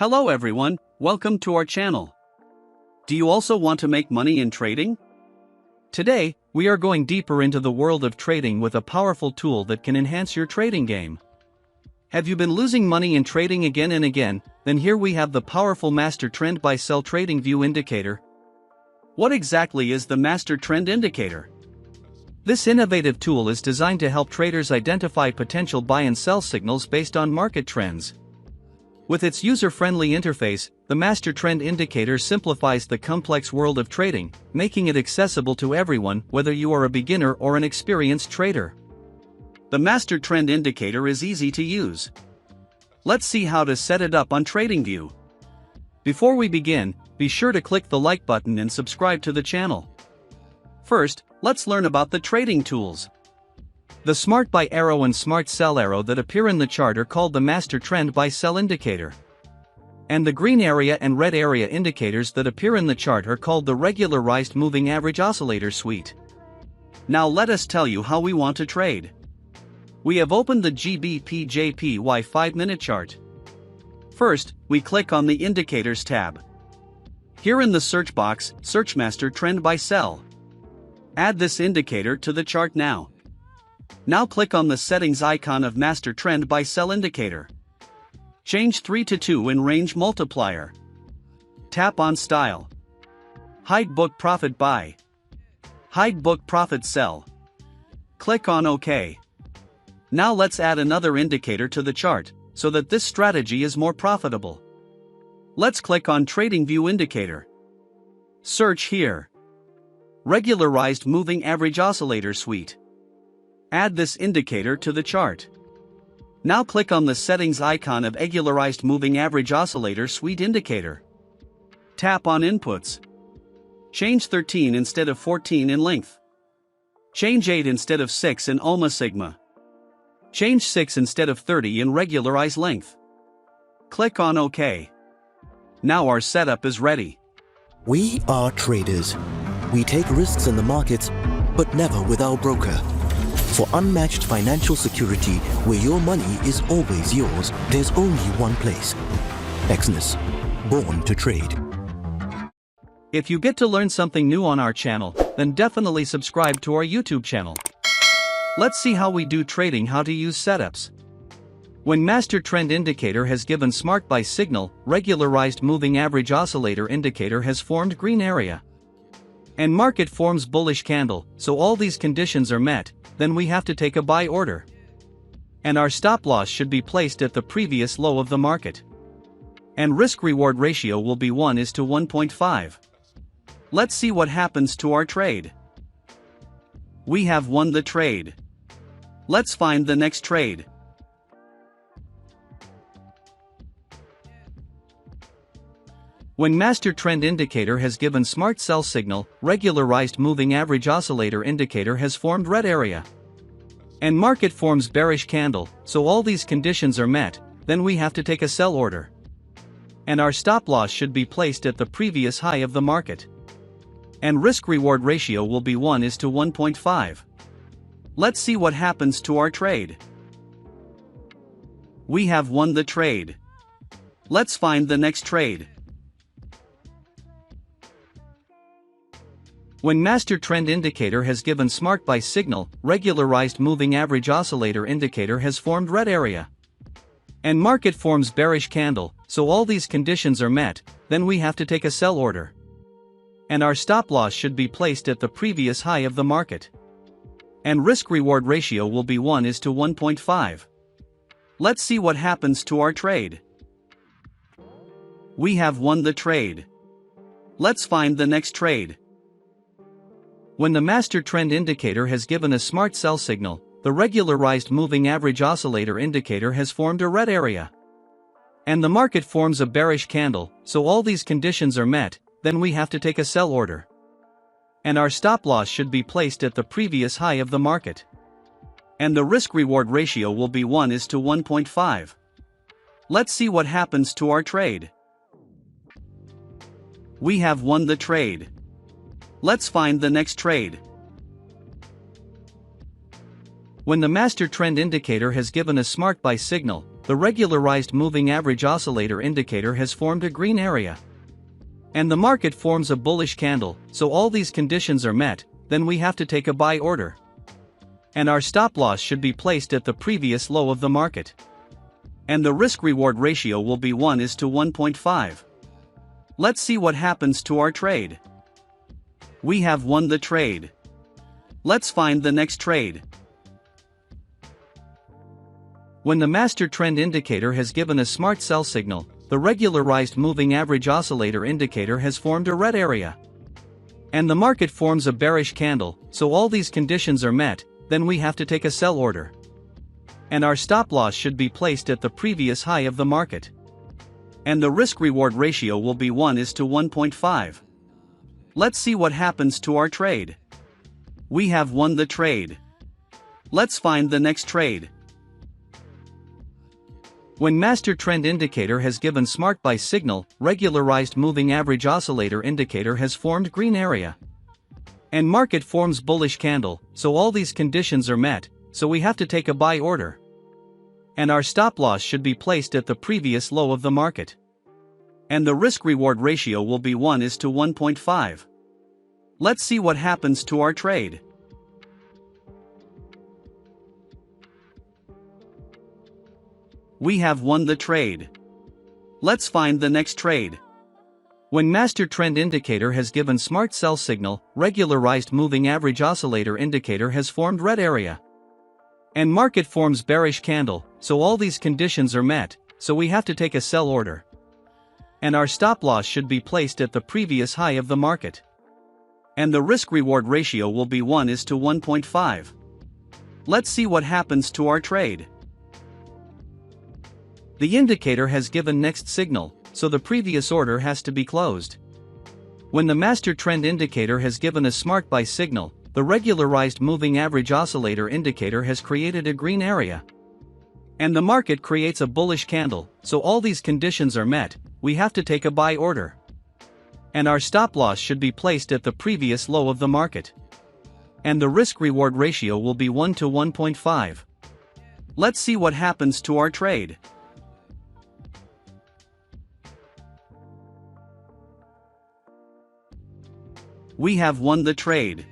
Hello everyone, welcome to our channel. Do you also want to make money in trading? Today, we are going deeper into the world of trading with a powerful tool that can enhance your trading game. Have you been losing money in trading again and again? Then here we have the powerful Master Trend Buy Sell TradingView Indicator. What exactly is the Master Trend Indicator? This innovative tool is designed to help traders identify potential buy and sell signals based on market trends. With its user-friendly interface, the Master Trend Indicator simplifies the complex world of trading, making it accessible to everyone, whether you are a beginner or an experienced trader. The Master Trend Indicator is easy to use. Let's see how to set it up on TradingView. Before we begin, be sure to click the like button and subscribe to the channel. First, let's learn about the trading tools. The Smart Buy arrow and Smart Sell arrow that appear in the chart are called the Master Trend Buy Sell Indicator. And the green area and red area indicators that appear in the chart are called the Regularized Moving Average Oscillator Suite. Now let us tell you how we want to trade. We have opened the GBP/JPY 5-minute chart. First, we click on the Indicators tab. Here in the search box, search Master Trend Buy Sell. Add this indicator to the chart now. Now click on the settings icon of Master Trend Buy Sell Indicator. Change 3 to 2 in range multiplier. Tap on Style. Hide Book Profit Buy. Hide Book Profit Sell. Click on OK. Now let's add another indicator to the chart, so that this strategy is more profitable. Let's click on TradingView Indicator. Search here. Regularized Moving Average Oscillator Suite. Add this indicator to the chart. Now click on the settings icon of Regularized Moving Average Oscillator Suite Indicator. Tap on Inputs. Change 13 instead of 14 in length. Change 8 instead of 6 in Alma Sigma. Change 6 instead of 30 in Regularized Length. Click on OK. Now our setup is ready. We are traders. We take risks in the markets, but never with our broker. For unmatched financial security, where your money is always yours, there's only one place. Exness, born to trade. If you get to learn something new on our channel, then definitely subscribe to our YouTube channel. Let's see how we do trading, how to use setups. When Master Trend Indicator has given Smart Buy signal, Regularized Moving Average Oscillator Indicator has formed green area. And market forms bullish candle, so all these conditions are met, then we have to take a buy order. And our stop loss should be placed at the previous low of the market. And risk-reward ratio will be 1:1.5. Let's see what happens to our trade. We have won the trade. Let's find the next trade. When Master Trend Indicator has given Smart Sell signal, Regularized Moving Average Oscillator Indicator has formed red area. And market forms bearish candle, so all these conditions are met, then we have to take a sell order. And our stop loss should be placed at the previous high of the market. And risk-reward ratio will be 1:1.5. Let's see what happens to our trade. We have won the trade. Let's find the next trade. When Master Trend Indicator has given Smart Buy signal, Regularized Moving Average Oscillator Indicator has formed red area. And market forms bearish candle, so all these conditions are met, then we have to take a sell order. And our stop loss should be placed at the previous high of the market. And risk-reward ratio will be 1:1.5. Let's see what happens to our trade. We have won the trade. Let's find the next trade. When the Master Trend Indicator has given a Smart Sell signal, the Regularized Moving Average Oscillator Indicator has formed a red area. And the market forms a bearish candle, so all these conditions are met, then we have to take a sell order. And our stop loss should be placed at the previous high of the market. And the risk-reward ratio will be 1:1.5. Let's see what happens to our trade. We have won the trade. Let's find the next trade. When the Master Trend Indicator has given a Smart Buy signal, the regularized moving average oscillator indicator has formed a green area. And the market forms a bullish candle, so all these conditions are met, then we have to take a buy order. And our stop loss should be placed at the previous low of the market. And the risk-reward ratio will be 1:1.5. Let's see what happens to our trade. We have won the trade. Let's find the next trade. When the master trend indicator has given a smart sell signal, the regularized moving average oscillator indicator has formed a red area. And the market forms a bearish candle, so all these conditions are met, then we have to take a sell order. And our stop loss should be placed at the previous high of the market. And the risk-reward ratio will be 1:1.5. Let's see what happens to our trade. We have won the trade. Let's find the next trade. When master trend indicator has given smart buy signal, regularized moving average oscillator indicator has formed green area. And market forms bullish candle, so all these conditions are met, so we have to take a buy order. And our stop loss should be placed at the previous low of the market. And the risk-reward ratio will be 1:1.5. Let's see what happens to our trade. We have won the trade. Let's find the next trade. When master trend indicator has given smart sell signal, regularized moving average oscillator indicator has formed red area. And market forms bearish candle, so all these conditions are met, so we have to take a sell order. And our stop loss should be placed at the previous high of the market. And the risk-reward ratio will be 1:1.5. Let's see what happens to our trade. The indicator has given next signal, so the previous order has to be closed. When the master trend indicator has given a smart buy signal, the regularized moving average oscillator indicator has created a green area. And the market creates a bullish candle, so all these conditions are met, we have to take a buy order. And our stop loss should be placed at the previous low of the market. And the risk-reward ratio will be 1:1.5. Let's see what happens to our trade. We have won the trade.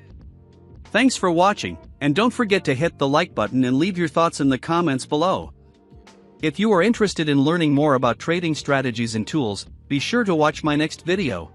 Thanks for watching, and don't forget to hit the like button and leave your thoughts in the comments below. If you are interested in learning more about trading strategies and tools, be sure to watch my next video.